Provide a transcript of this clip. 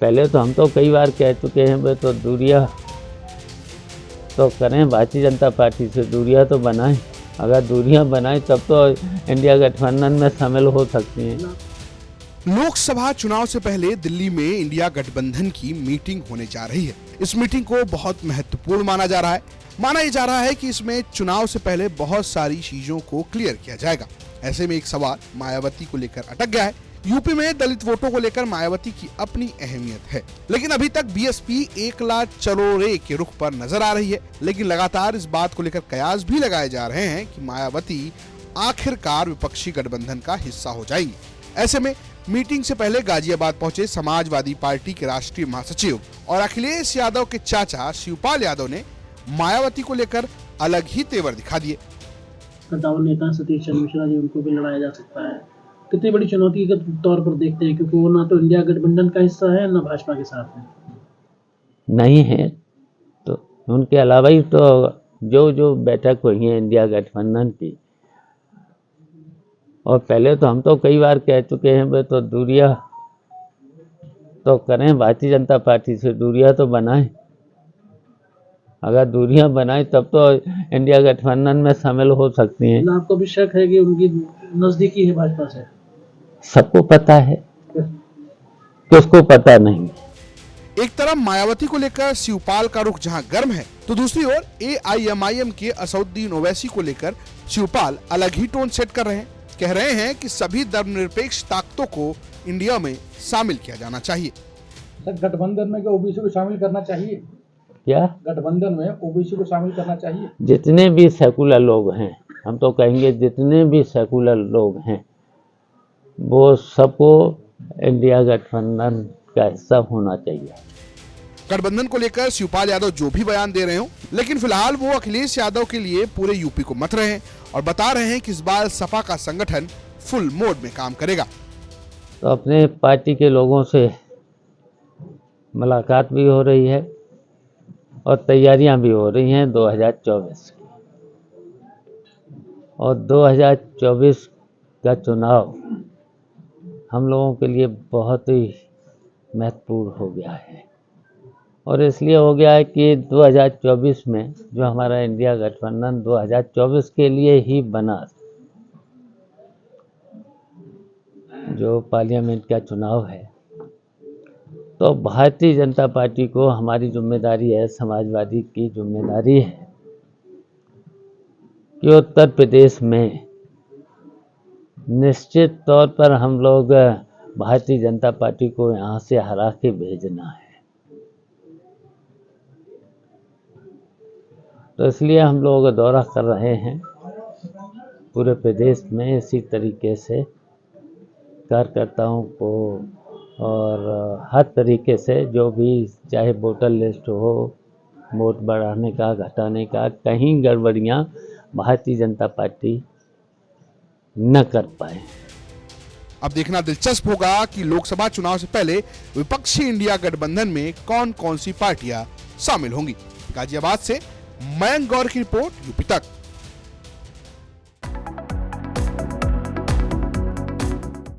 पहले तो हम तो कई बार कह चुके हैं भाई, तो दूरियां तो करें, भारतीय जनता पार्टी से दूरियां तो बनाएं। अगर दूरियां बनाएं तब तो इंडिया गठबंधन में शामिल हो सकती हैं। लोकसभा चुनाव से पहले दिल्ली में इंडिया गठबंधन की मीटिंग होने जा रही है। इस मीटिंग को बहुत महत्वपूर्ण माना जा रहा है। माना ये जा रहा है कि इसमें चुनाव से पहले बहुत सारी चीजों को क्लियर किया जाएगा। ऐसे में एक सवाल मायावती को लेकर अटक गया है। यूपी में दलित वोटों को लेकर मायावती की अपनी अहमियत है, लेकिन अभी तक बीएसपी एकला चलोरे के रुख पर नजर आ रही है। लेकिन लगातार इस बात को लेकर कयास भी लगाए जा रहे हैं कि मायावती आखिरकार विपक्षी गठबंधन का हिस्सा हो जाएंगी। ऐसे में मीटिंग से पहले गाजियाबाद पहुंचे समाजवादी पार्टी के राष्ट्रीय महासचिव और अखिलेश यादव के चाचा शिवपाल यादव ने मायावती को लेकर अलग ही तेवर दिखा दिए। कटाव नेता सतीश चंद्र मिश्रा जी, उनको भी लड़ाया जा सकता है। कितनी बड़ी चुनौती के तौर पर देखते हैं, क्योंकि वो ना तो इंडिया गठबंधन का हिस्सा है ना भाजपा के साथ है। नहीं है तो उनके अलावा ही तो जो बैठक हुई है इंडिया गठबंधन की, और पहले तो हम तो कई बार कह चुके हैं भाई, तो दूरियां तो करें, भारतीय जनता पार्टी से दूरियां तो बनाएं। अगर दूरियां बनाएं तब तो इंडिया गठबंधन में शामिल हो सकती हैं। आपको भी शक है कि उनकी नजदीकी है भाजपा से? सबको पता है, किसको पता नहीं। एक तरफ मायावती को लेकर शिवपाल का रुख जहां गर्म है, तो दूसरी ओर एआईएमआईएम के असदुद्दीन ओवैसी को लेकर शिवपाल अलग ही टोन सेट कर रहे हैं। कह रहे हैं कि सभी धर्मनिरपेक्ष ताकतों को इंडिया में शामिल किया जाना चाहिए। गठबंधन में क्या ओबीसी को शामिल करना चाहिए? क्या गठबंधन में ओबीसी को शामिल करना चाहिए? जितने भी सेकुलर लोग हैं, हम तो कहेंगे जितने भी सेकुलर लोग हैं, वो सबको इंडिया गठबंधन का हिस्सा होना चाहिए। गठबंधन को लेकर शिवपाल यादव जो भी बयान दे रहे हो, लेकिन फिलहाल वो अखिलेश यादव के लिए पूरे यूपी को मत रहे हैं और बता रहे हैं कि इस बार सपा का संगठन फुल मोड में काम करेगा। तो अपने पार्टी के लोगों से मुलाकात भी हो रही है और तैयारियां भी हो रही हैं 2024 की, और 2024 का चुनाव हम लोगों के लिए बहुत ही महत्वपूर्ण हो गया है। और इसलिए हो गया है कि 2024 में जो हमारा इंडिया गठबंधन 2024 के लिए ही बना, जो पार्लियामेंट का चुनाव है, तो भारतीय जनता पार्टी को हमारी जिम्मेदारी है, समाजवादी की जिम्मेदारी है कि उत्तर प्रदेश में निश्चित तौर पर हम लोग भारतीय जनता पार्टी को यहाँ से हरा के भेजना है। तो इसलिए हम लोग दौरा कर रहे हैं पूरे प्रदेश में। इसी तरीके से कार्यकर्ताओं को और हर तरीके से जो भी, चाहे वोटर लिस्ट हो, वोट बढ़ाने का, घटाने का, कहीं गड़बड़ियां भारतीय जनता पार्टी न कर पाए। अब देखना दिलचस्प होगा कि लोकसभा चुनाव से पहले विपक्षी इंडिया गठबंधन में कौन कौन सी पार्टियां शामिल होंगी। गाजियाबाद से मयंक गौर की रिपोर्ट, यूपी तक।